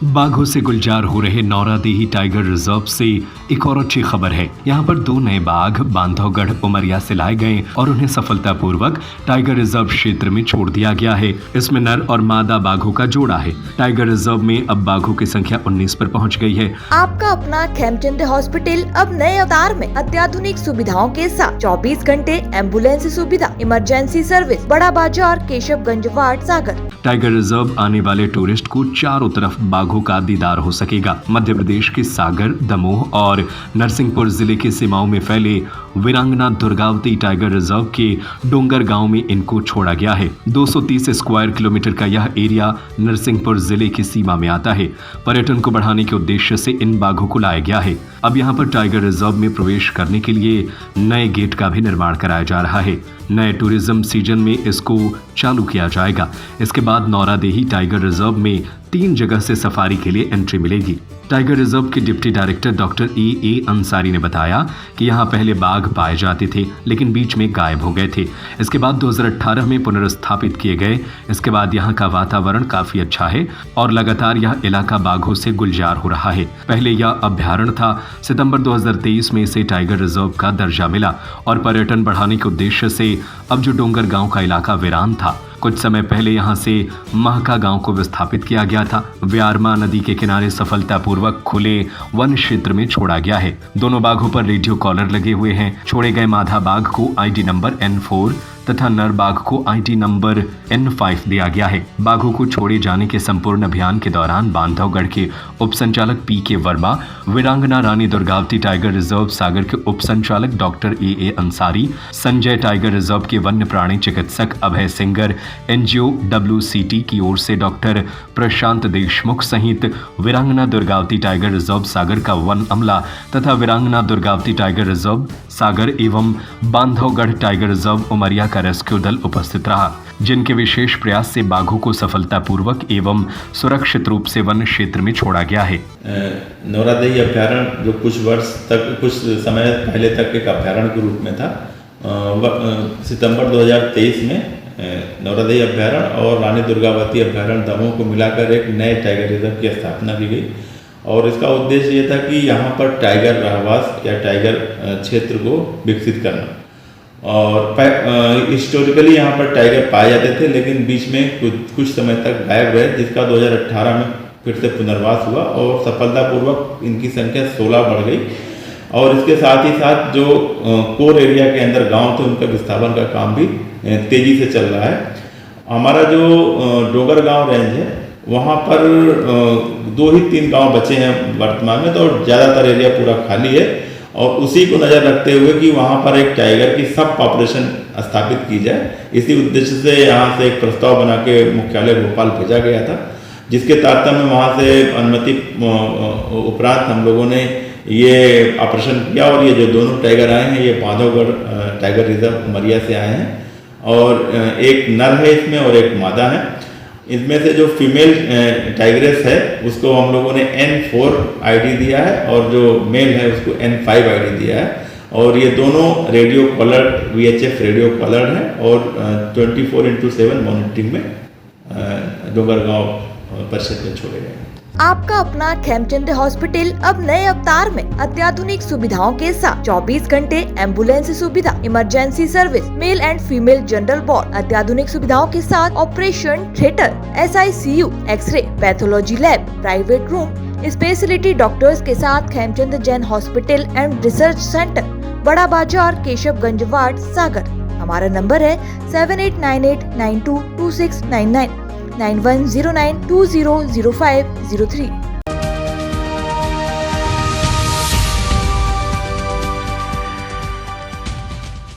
बाघों से गुलजार हो रहे नौरादेही टाइगर रिजर्व से एक और अच्छी खबर है। यहाँ पर 2 नए बाघ बांधवगढ़ उमरिया से लाए गए और उन्हें सफलतापूर्वक टाइगर रिजर्व क्षेत्र में छोड़ दिया गया है। इसमें नर और मादा बाघों का जोड़ा है। टाइगर रिजर्व में अब बाघों की संख्या 19 पर पहुँच गई है। आपका अपना खेमचंद हॉस्पिटल अब नए अवतार में अत्याधुनिक सुविधाओं के साथ 24 घंटे एम्बुलेंस सुविधा, इमरजेंसी सर्विस, बड़ा बाजार, केशवगंज वार्ड, सागर। टाइगर रिजर्व आने वाले टूरिस्ट को चारों तरफ बाघों का दीदार हो सकेगा। मध्य प्रदेश के सागर, दमोह और नरसिंहपुर जिले के सीमाओं में फैले वीरांगना दुर्गावती टाइगर रिजर्व के डोंगर गांव में इनको छोड़ा गया है। 230 स्क्वायर किलोमीटर का यह एरिया नरसिंहपुर जिले की सीमा में आता है। पर्यटन को बढ़ाने के उद्देश्य से इन बाघों को लाया गया है। अब यहाँ पर टाइगर रिजर्व में प्रवेश करने के लिए नए गेट का भी निर्माण कराया जा रहा है। नए टूरिज्म सीजन में इसको चालू किया जाएगा। इसके बाद नौरादेही टाइगर रिजर्व में 3 जगह से सफारी के लिए एंट्री मिलेगी। टाइगर रिजर्व के deputy director doctor A Ansari ने बताया कि यहाँ पहले बाघ पाए जाते थे, लेकिन बीच में गायब हो गए थे। इसके बाद 2018 में पुनर्स्थापित किए गए। इसके बाद यहाँ का वातावरण काफी अच्छा है और लगातार यह इलाका बाघों से गुलजार हो रहा है। पहले यह अभ्यारण्य था। सितंबर 2023 में इसे टाइगर रिजर्व का दर्जा मिला और पर्यटन बढ़ाने के उद्देश्य से अब जो डोंगर गांव का इलाका वीरान था, कुछ समय पहले यहां से महका गांव को विस्थापित किया गया था। व्यारमा नदी के किनारे सफलतापूर्वक खुले वन क्षेत्र में छोड़ा गया है। दोनों बाघों पर रेडियो कॉलर लगे हुए हैं। छोड़े गए मादा बाघ को आईडी नंबर N4 तथा नर बाघ को आईडी नंबर N5 दिया गया है। बाघों को छोड़े जाने के संपूर्ण अभियान के दौरान बांधवगढ़ के उप संचालक PK वर्मा, वीरांगना रानी दुर्गावती टाइगर रिजर्व सागर के उप संचालक doctor A Ansari, Sanjay tiger reserve के वन्य प्राणी चिकित्सक अभय सिंगर, NGO WCT की ओर से डॉक्टर प्रशांत देशमुख सहित वीरांगना दुर्गावती टाइगर रिजर्व सागर का वन अमला तथा वीरांगना दुर्गावती टाइगर रिजर्व सागर एवं बांधवगढ़ टाइगर रिजर्व उमरिया का रेस्क्यू दल उपस्थित रहा, जिनके विशेष प्रयास से बाघों को सफलतापूर्वक एवं सुरक्षित रूप से वन क्षेत्र में छोड़ा गया है। नौरादेही अभ्यारण्य जो कुछ समय पहले तक एक अभ्यारण्य के रूप में था, सितंबर 2023 में नौरादेही अभ्यारण्य और रानी दुर्गावती अभ्यारण्य दमोह को मिलाकर एक नए टाइगर रिजर्व की स्थापना की गई और इसका उद्देश्य ये था कि यहाँ पर टाइगर रहवास या टाइगर क्षेत्र को विकसित करना। और हिस्टोरिकली यहाँ पर टाइगर पाए जाते थे, लेकिन बीच में कुछ समय तक गायब रहे, जिसका 2018 में फिर से पुनर्वास हुआ और सफलतापूर्वक इनकी संख्या 16 बढ़ गई। और इसके साथ ही साथ जो कोर एरिया के अंदर गांव थे, उनका विस्थापन का काम भी तेजी से चल रहा है। हमारा जो डोगर गांव रेंज है, वहाँ पर 2 ही 3 गांव बचे हैं वर्तमान में, तो ज़्यादातर एरिया पूरा खाली है। और उसी को नज़र रखते हुए कि वहाँ पर एक टाइगर की सब पॉपुलेशन स्थापित की जाए, इसी उद्देश्य से यहाँ से एक प्रस्ताव बना के मुख्यालय भोपाल भेजा गया था, जिसके तारतम्य में वहाँ से अनुमति उपरांत हम लोगों ने ये ऑपरेशन किया और ये जो दोनों टाइगर आए हैं, ये बांधवगढ़ टाइगर रिजर्व उमरिया से आए हैं और एक नर है इसमें और एक मादा है। इसमें से जो फीमेल टाइग्रेस है उसको हम लोगों ने N4 आईडी दिया है और जो मेल है उसको N5 आईडी दिया है। और ये दोनों radio collar VHF radio collar है और 24/7 मॉनिटरिंग में डोंगरगांव परिषद में छोड़े गए। आपका अपना खेमचंद हॉस्पिटल अब नए अवतार में अत्याधुनिक सुविधाओं के साथ 24 घंटे एम्बुलेंस सुविधा, emergency service, male and female general ward, अत्याधुनिक सुविधाओं के साथ operation theatre, SICU, X-ray, pathology lab, private room, speciality doctors के साथ Khemchand Jain hospital and research centre, Bada Bazaar, Keshavganj ward, सागर। हमारा नंबर है 7898922699 9109200503।